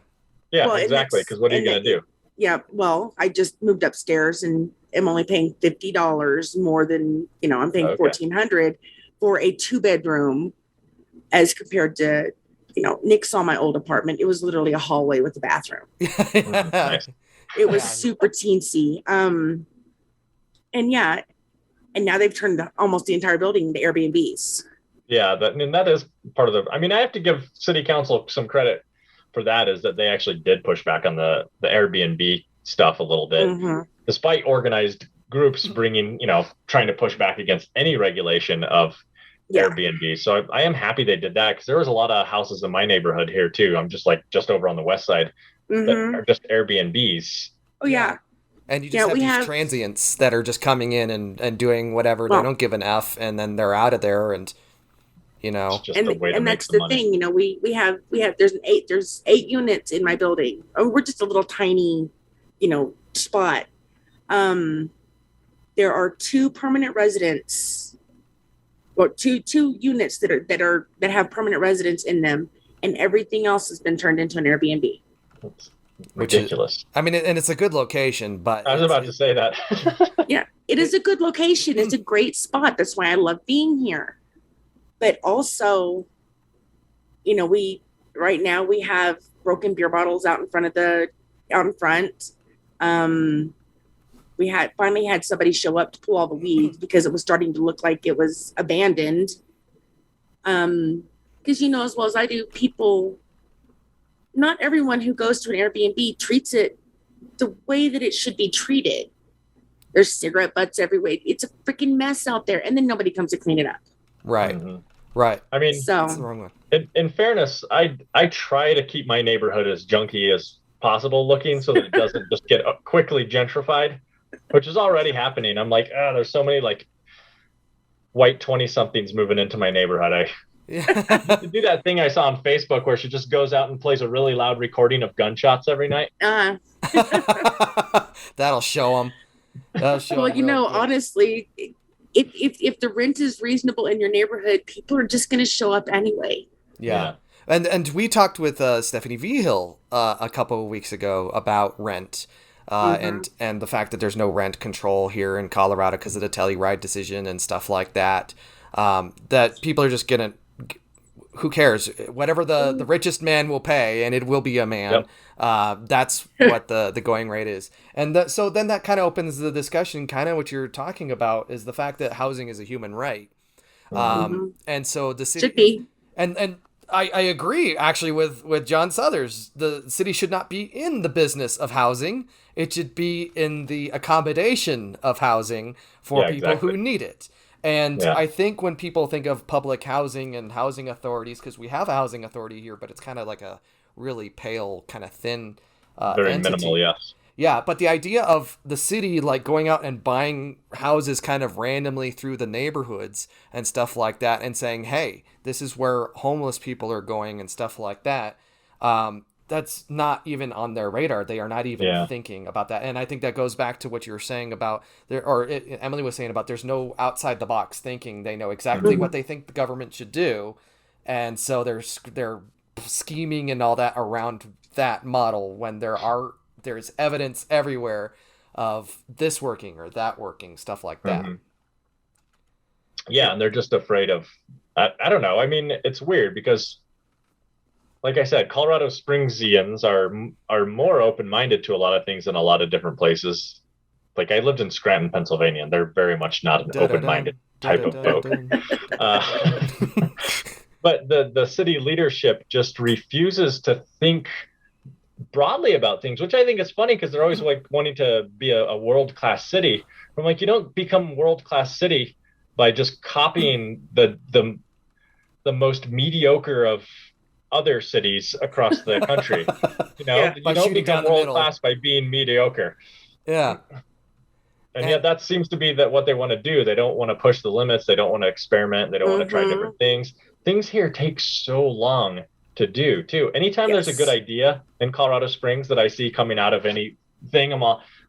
Yeah, well, exactly. Because what are you going to do? Yeah, well, I just moved upstairs and am only paying $50 more than, you know, I'm paying $1,400 for a 2-bedroom, as compared to, you know, Nick saw my old apartment. It was literally a hallway with a bathroom. Nice. It was super teensy. And yeah, and now they've turned almost the entire building into Airbnbs. Yeah, that is part of the. I mean, I have to give City Council some credit for that, is that they actually did push back on the Airbnb stuff a little bit, despite organized groups bringing, you know, trying to push back against any regulation of Airbnb. So I am happy they did that, because there was a lot of houses in my neighborhood here too. I'm just over on the west side that are just Airbnbs. Oh yeah. And you just have these transients that are just coming in and doing whatever. They don't give an F, and then they're out of there, and you know. And that's the thing, you know, we have there's 8 units in my building. Oh, we're just a little tiny, you know, spot. There are 2 permanent residents, or two units that have permanent residents in them, and everything else has been turned into an Airbnb. That's ridiculous. I mean, and it's a good location, but I was about to say that. Yeah, it is a good location. It's a great spot. That's why I love being here. But also, you know, right now we have broken beer bottles out in front. We finally had somebody show up to pull all the weeds, because it was starting to look like it was abandoned. Because, you know, as well as I do, not everyone who goes to an Airbnb treats it the way that it should be treated. There's cigarette butts everywhere. It's a freaking mess out there, and then nobody comes to clean it up. Right. Right. I mean, that's the wrong one. In fairness, I try to keep my neighborhood as junky as possible looking, so that it doesn't just get quickly gentrified, which is already happening. I'm like, there's so many like white 20-somethings moving into my neighborhood. I do that thing I saw on Facebook where she just goes out and plays a really loud recording of gunshots every night. That'll show them. Well, you know, honestly, if the rent is reasonable in your neighborhood, people are just going to show up anyway. Yeah. And we talked with Stephanie Vigil a couple of weeks ago about rent. And the fact that there's no rent control here in Colorado because of the Telluride decision and stuff like that. That people are just gonna, who cares? Whatever the richest man will pay, and it will be a man. Yep. That's what the going rate is. And so then that kind of opens the discussion. Kind of what you're talking about is the fact that housing is a human right. And so the city should be. And I agree actually with John Suthers. The city should not be in the business of housing. It should be in the accommodation of housing for people who need it. And I think when people think of public housing and housing authorities, because we have a housing authority here, but it's kind of like a really pale, kind of thin very entity. Minimal, yes. Yeah, but the idea of the city like going out and buying houses kind of randomly through the neighborhoods and stuff like that, and saying, hey, this is where homeless people are going and stuff like that. that's not even on their radar. They are not even thinking about that. And I think that goes back to what you were saying about Emily was saying about there's no outside the box thinking. They know exactly what they think the government should do. And so they're scheming and all that around that model when there's evidence everywhere of this working or that working, stuff like that. Yeah. And they're just afraid of, I don't know. I mean, it's weird because, like I said, Colorado Springsians are more open-minded to a lot of things in a lot of different places. Like I lived in Scranton, Pennsylvania, and they're very much not an open-minded type of folk. But the city leadership just refuses to think broadly about things, which I think is funny because they're always like wanting to be a world-class city. I'm like, you don't become world-class city by just copying the most mediocre of other cities across the country. You don't become world class by being mediocre. Yeah. And yet that seems to be what they want to do. They don't want to push the limits. They don't want to experiment. They don't want to try different things. Things here take so long to do too. Anytime there's a good idea in Colorado Springs that I see coming out of anything,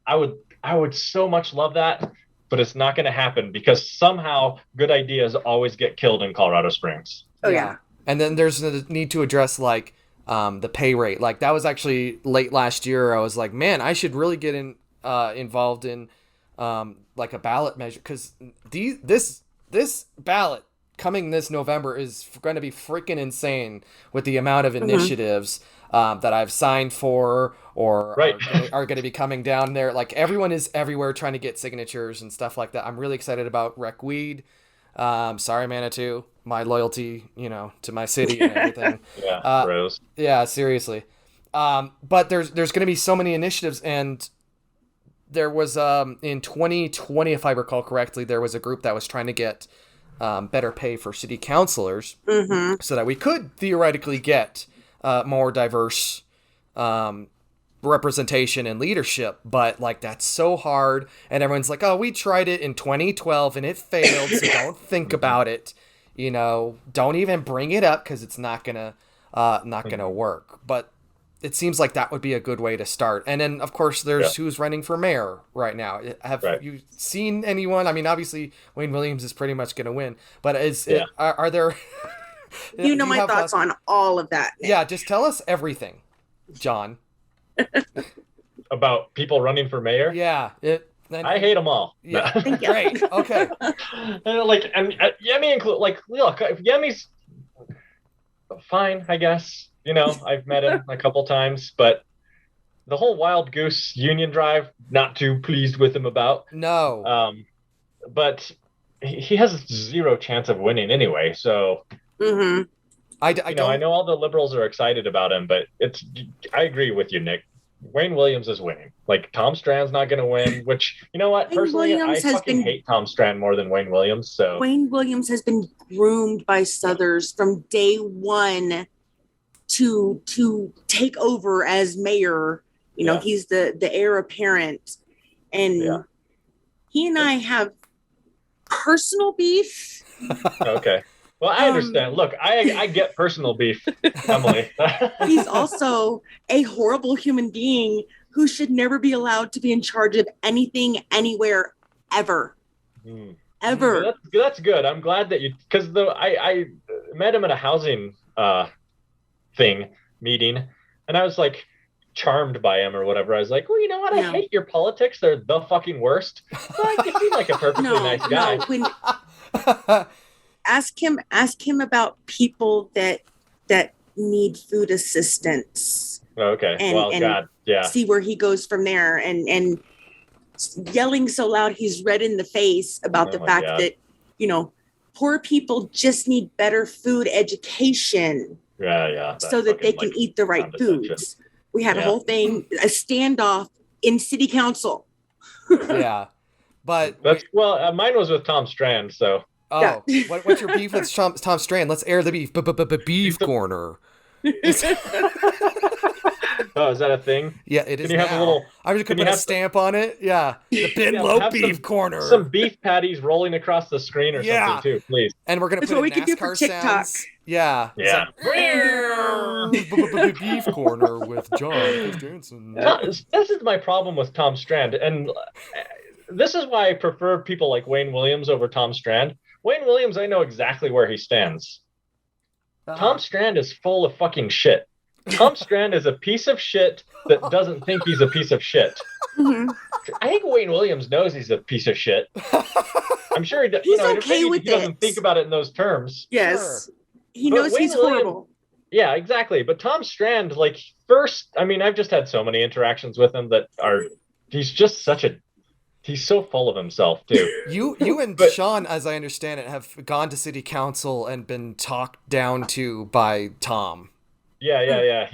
I would so much love that, but it's not going to happen because somehow good ideas always get killed in Colorado Springs. Oh yeah. And then there's the need to address like the pay rate. Like that was actually late last year. I was like, man, I should really get involved in like a ballot measure because this ballot coming this November is going to be freaking insane with the amount of initiatives that I've signed for or are going to be coming down there. Like everyone is everywhere trying to get signatures and stuff like that. I'm really excited about Rec Weed. Sorry, Manitou. My loyalty, to my city and everything. Rose. Yeah, seriously. But there's going to be so many initiatives, and there was in 2020, if I recall correctly, there was a group that was trying to get better pay for city councilors, so that we could theoretically get more diverse representation and leadership. But like that's so hard, and everyone's like, "Oh, we tried it in 2012 and it failed, so don't think about it." Don't even bring it up because it's not gonna work. But it seems like that would be a good way to start. And then, of course, there's who's running for mayor right now. Have you seen anyone? I mean, obviously, Wayne Williams is pretty much going to win. But are there... my thoughts on all of that. Yeah, just tell us everything, John. About people running for mayor? Yeah. I hate them all. Yeah, great. Okay. Yemi include. Like, look, if Yemi's fine, I guess. I've met him a couple times, but the whole Wild Goose Union Drive, not too pleased with him about. No. But he has zero chance of winning anyway. So. I know all the liberals are excited about him, but I agree with you, Nick. Wayne Williams is winning. Like Tom Strand's not going to win, which personally, I fucking hate Tom Strand more than Wayne Williams. So Wayne Williams has been groomed by Southers from day one to take over as mayor. He's the heir apparent, and he and I have personal beef. Okay. Well, I understand. Look, I get personal beef, Emily. He's also a horrible human being who should never be allowed to be in charge of anything, anywhere, ever. Ever. Well, that's good. I'm glad that because I met him at a housing meeting, and I was like charmed by him or whatever. I was like, well, you know what? I hate your politics. They're the fucking worst. But you seem like a perfectly nice guy. Ask him about people that need food assistance. Okay. God, see where he goes from there, and yelling so loud he's red in the face about the fact that poor people just need better food education. So that they can eat the right foods. We had a whole thing, a standoff in city council. Yeah, but mine was with Tom Strand, so. Oh, what's your beef with Tom Strand? Let's air the beef. Beef corner. Oh, is that a thing? Yeah, it is Can you have now. a little? I'm just Can gonna you put a have stamp on it. Yeah, the yeah, BNLO have beef corner. some beef patties rolling across the screen or Yeah. something too, please? And we're gonna That's put what in we could do for NASCAR TikTok. sounds. Yeah. Yeah. Beef corner with John Christiansen. This is my problem with Tom Strand, and this is why I prefer people like Wayne Williams over Tom Strand. Wayne Williams, I know exactly where he stands. Tom Strand is full of fucking shit. Tom Strand is a piece of shit that doesn't think he's a piece of shit. Mhm. I think Wayne Williams knows he's a piece of shit. I'm sure he, He's maybe okay with he doesn't it. think about it in those terms. Yes. He But knows Wayne he's Williams- horrible. Yeah, exactly. But Tom Strand, like, first, I mean, I've just had so many interactions with him that he's just he's so full of himself, too. You and But- Sean, as I understand it, have gone to city council and been talked down to by Tom. Yeah.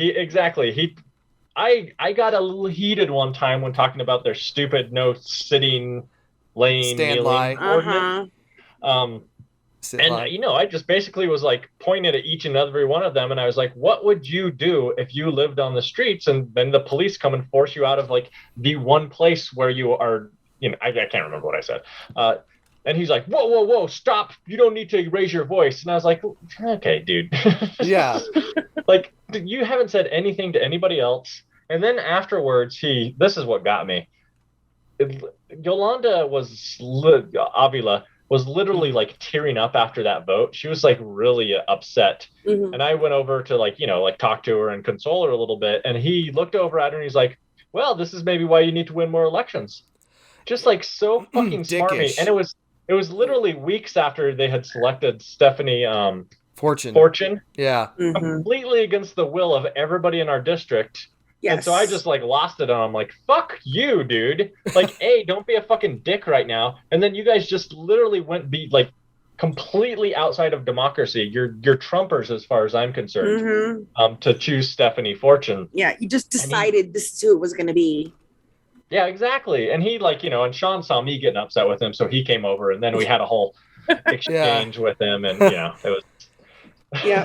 I got a little heated one time when talking about their stupid no sitting lane Stand kneeling lie. ordinance. Sit And lie. I just basically was like pointing at each and every one of them, and I was like, "What would you do if you lived on the streets and then the police come and force you out of like the one place where you are?" I can't remember what I said. And he's like, "Whoa, stop! You don't need to raise your voice." And I was like, "Okay, dude." Yeah. Like, you haven't said anything to anybody else. And then afterwards, this is what got me. Yolanda Avila was literally like tearing up after that vote. She was like really upset. Mhm. And I went over to like talk to her and console her a little bit. And he looked over at her and he's like, "Well, this is maybe why you need to win more elections." Just like so fucking smarmy. Dickish. And it was literally weeks after they had selected Stephanie Fortune. Yeah. Mhm. completely against the will of everybody in our district. Yes. And so I just like lost it on him. Like, fuck you, dude. Like, A, don't be a fucking dick right now. And then you guys just literally like completely outside of democracy. You're Trumpers as far as I'm concerned. Mhm. To choose Stephanie Fortune. Yeah, you just decided this is who it was going to be. Yeah, exactly. And he and Sean saw me getting upset with him, so he came over and then we had a whole exchange with him, and it was Yeah.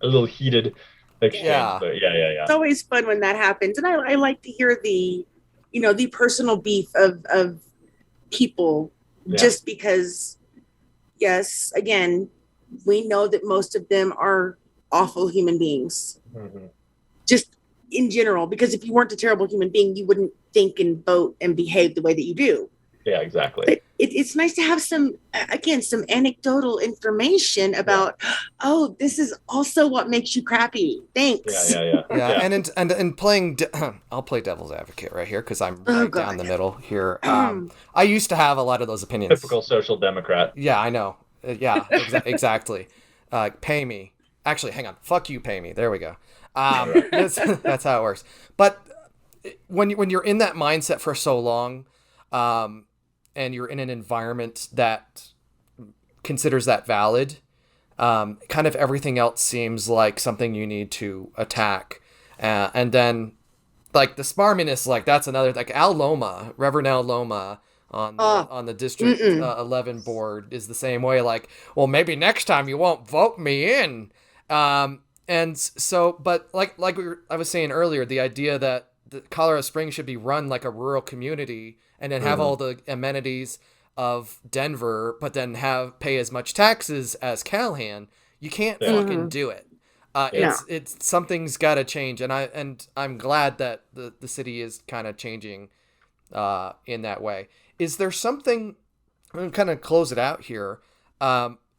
a little heated exchange. Yeah. But yeah. It's always fun when that happens, and I like to hear the the personal beef of people, just because, yes, again, we know that most of them are awful human beings, just in general, because if you weren't a terrible human being, you wouldn't think and vote and behave the way that you do. Yeah, exactly. But it's nice to have some anecdotal information about, oh, this is also what makes you crappy. Thanks. Yeah. And playing, I'll play devil's advocate right here because I'm right down the middle here. I used to have a lot of those opinions. Typical social democrat. Yeah, I know. Yeah, exactly. Pay me. Actually, hang on. Fuck you, pay me. There we go. That's how it works. But when you're in that mindset for so long, and you're in an environment that considers that valid, kind of everything else seems like something you need to attack. And then, like, the smarminess, like, that's another, like, Reverend Al Loma on the District 11 board is the same way. Like, well, maybe next time you won't vote me in. And so, but I was saying earlier, the idea that the Colorado Springs should be run like a rural community and then have all the amenities of Denver, but then pay as much taxes as Callahan, you can't fucking do it. It's something's got to change, and I'm glad that the city is kind of changing in that way. Is there something? I'm gonna kind of close it out here.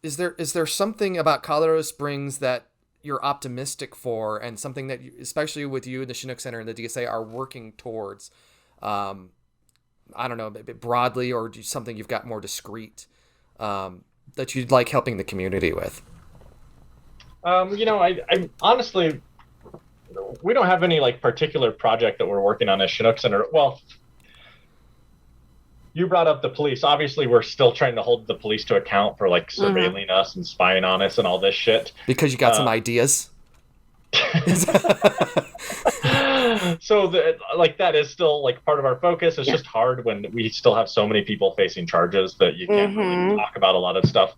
Is there something about Colorado Springs that you're optimistic for, and something that you, especially with you and the Chinook Center and the DSA, are working towards? I don't know, a bit broadly, or something you've got more discreet that you'd like helping the community with? I honestly, we don't have any like particular project that we're working on at Chinook Center. Well, you brought up the police. Obviously, we're still trying to hold the police to account for like surveilling us and spying on us and all this shit. Because you got some ideas. So that is still like part of our focus. It's just hard when we still have so many people facing charges that you can't really talk about a lot of stuff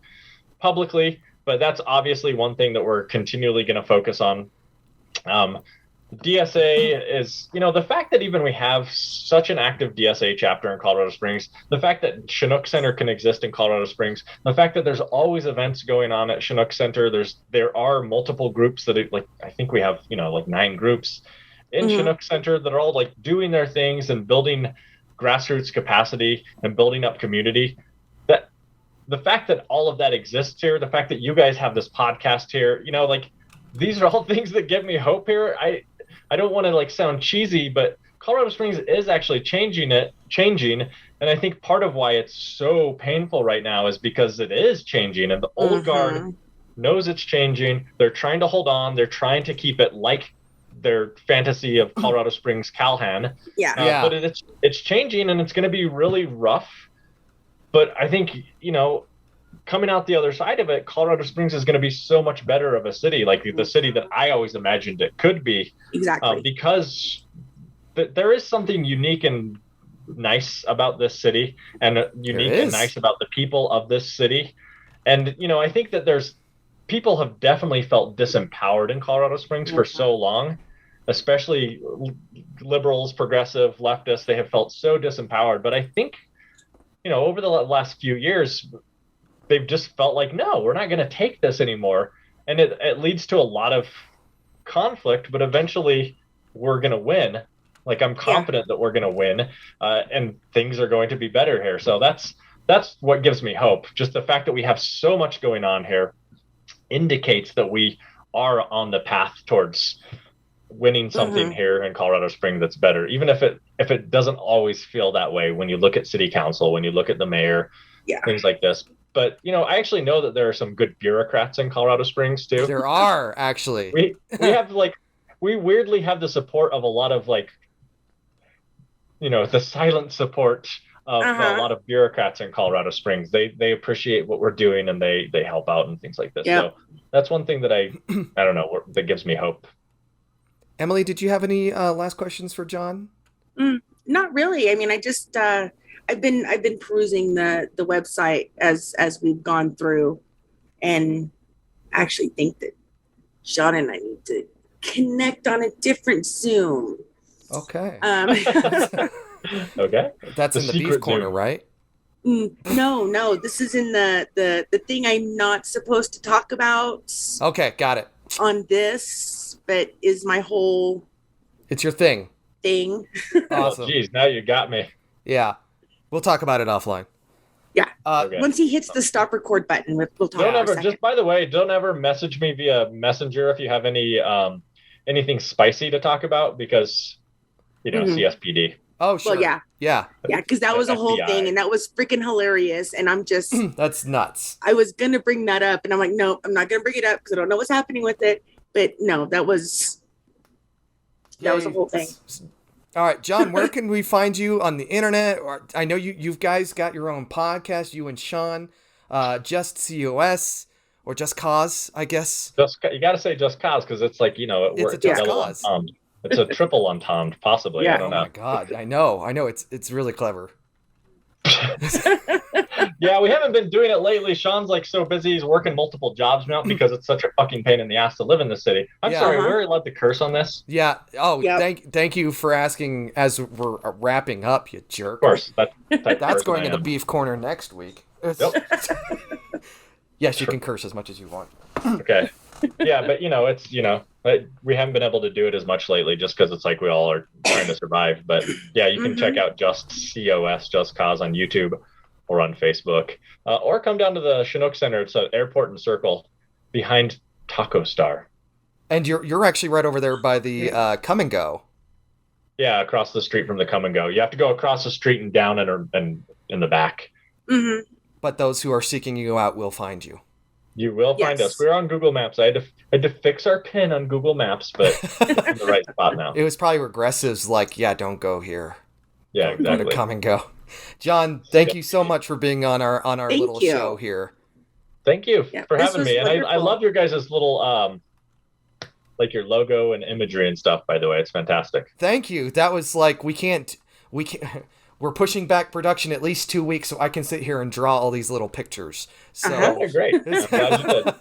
publicly. But that's obviously one thing that we're continually going to focus on. DSA is, the fact that even we have such an active DSA chapter in Colorado Springs, the fact that Chinook Center can exist in Colorado Springs, the fact that there's always events going on at Chinook Center, there are multiple groups that I think we have, like 9 groups in Chinook Center that are all like doing their things and building grassroots capacity and building up community. That the fact that all of that exists here, the fact that you guys have this podcast here, like these are all things that give me hope here. I don't want to like sound cheesy, but Colorado Springs is actually changing. And I think part of why it's so painful right now is because it is changing, and the old guard knows it's changing. They're trying to hold on. They're trying to keep it like their fantasy of Colorado Springs Calhan. But it's changing, and it's going to be really rough. But I think, coming out the other side of it, Colorado Springs is going to be so much better of a city, like the city that I always imagined it could be. Exactly. Because there is something unique and nice about this city, and unique and nice about the people of this city. And, I think that people have definitely felt disempowered in Colorado Springs for so long, especially liberals, progressive, leftists. They have felt so disempowered. But I think, over the last few years, they've just felt like, no, we're not going to take this anymore. And it leads to a lot of conflict, but eventually we're going to win. Like, I'm confident that we're going to win, and things are going to be better here. So that's what gives me hope. Just the fact that we have so much going on here indicates that we are on the path towards winning something here in Colorado Springs that's better, even if it doesn't always feel that way when you look at city council, when you look at the mayor, things like this. But, I actually know that there are some good bureaucrats in Colorado Springs too. There are, actually. We have we weirdly have the support of a lot of the silent support of a lot of bureaucrats in Colorado Springs. They appreciate what we're doing, and they help out and things like this. So that's one thing that I don't know, that gives me hope. Emily, did you have any last questions for John? Not really. I mean, I just I've been perusing the website as we've gone through, and actually think that John and I need to connect on a different Zoom. Okay. Okay. That's in the beef corner, right? No. This is in the thing I'm not supposed to talk about. Okay, got it. On this, but is my whole. It's your thing. Awesome. Geez, now you got me. Yeah. We'll talk about it offline. Yeah. Okay. Once he hits the stop record button, we'll talk. Just by the way, don't ever message me via Messenger if you have any anything spicy to talk about, because CSPD. Oh, sure. Well, yeah, because that was a whole thing, and that was freaking hilarious. And I'm just that's nuts. I was gonna bring that up, and I'm like, no, I'm not gonna bring it up because I don't know what's happening with it. But no, that was a whole thing. All right, John, where can we find you on the internet? Or I know you guys got your own podcast, you and Sean, Just COS or Just Cause, I guess. You got to say Just Cause, because it's like, it works. It's a Just Cause. It's a triple entendre, possibly. Yeah. I don't know. Oh my God, I know. It's really clever. Yeah, we haven't been doing it lately. Sean's so busy, he's working multiple jobs now because it's such a fucking pain in the ass to live in this city. I'm sorry, we're allowed to curse on this? Yeah. Oh, thank you for asking as we're wrapping up, you jerk. Of course. That's going in the beef corner next week. Yep. Yes, you can curse as much as you want. Okay. Yeah, but we haven't been able to do it as much lately just because it's we all are trying to survive. But yeah, you can check out Just COS, Just Cause on YouTube or on Facebook, or come down to the Chinook Center. It's at Airport and Circle behind Taco Star. And you're actually right over there by the Come and Go. Yeah, across the street from the Come and Go. You have to go across the street and down and in the back. Mm-hmm. But those who are seeking you out will find you. You will find us. We're on Google Maps. I had to fix our pin on Google Maps, but it's in the right spot now. It was probably regressives don't go here. Yeah, exactly. Go to Come and Go. John, thank you so much for being on our little show here. Thank you for having me. And I love your guys' little your logo and imagery and stuff, by the way. It's fantastic. Thank you. That was we can't we're pushing back production at least 2 weeks so I can sit here and draw all these little pictures. So Great. I'm glad you did.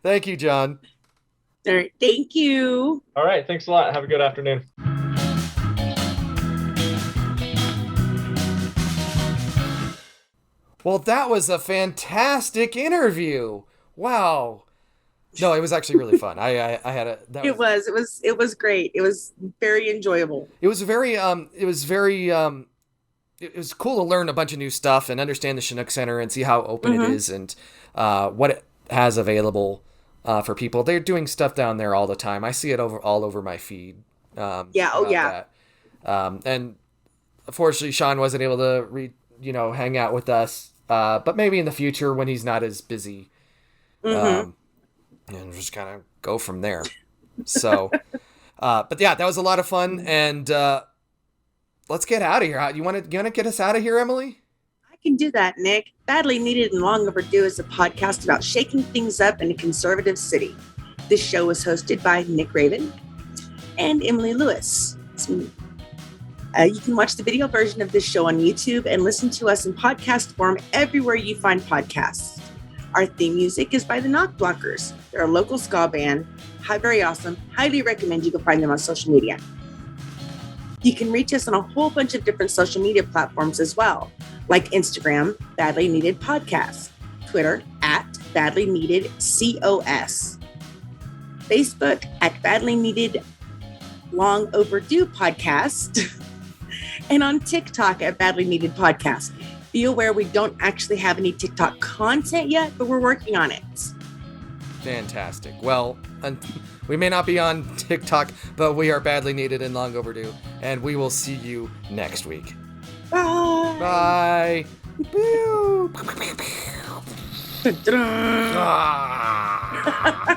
Thank you, John. All right. Thank you. All right. Thanks a lot. Have a good afternoon. Well, that was a fantastic interview. Wow. No, it was actually really fun. I had a. It was great. It was very enjoyable. It was cool to learn a bunch of new stuff and understand the Chinook Center and see how open it is and what it has available for people. They're doing stuff down there all the time. I see it all over my feed. Yeah. And unfortunately, Sean wasn't able to hang out with us. But maybe in the future when he's not as busy, and just kind of go from there. So, but yeah, that was a lot of fun, and let's get out of here. You want to get us out of here, Emily? I can do that, Nick. Badly Needed and Long Overdue is a podcast about shaking things up in a conservative city. This show is hosted by Nick Raven and Emily Lewis. It's me. You can watch the video version of this show on YouTube and listen to us in podcast form everywhere you find podcasts. Our theme music is by the Knock Blockers. They're a local ska band. Very awesome. Highly recommend you go find them on social media. You can reach us on a whole bunch of different social media platforms as well, like Instagram, Badly Needed Podcast, Twitter @Badly Needed COS, Facebook @Badly Needed Long Overdue Podcast, and on TikTok @Badly Needed Podcast. Be aware we don't actually have any TikTok content yet, but we're working on it. Fantastic. Well, we may not be on TikTok, but we are Badly Needed and Long Overdue, and we will see you next week. Bye. Bye. Ta-da.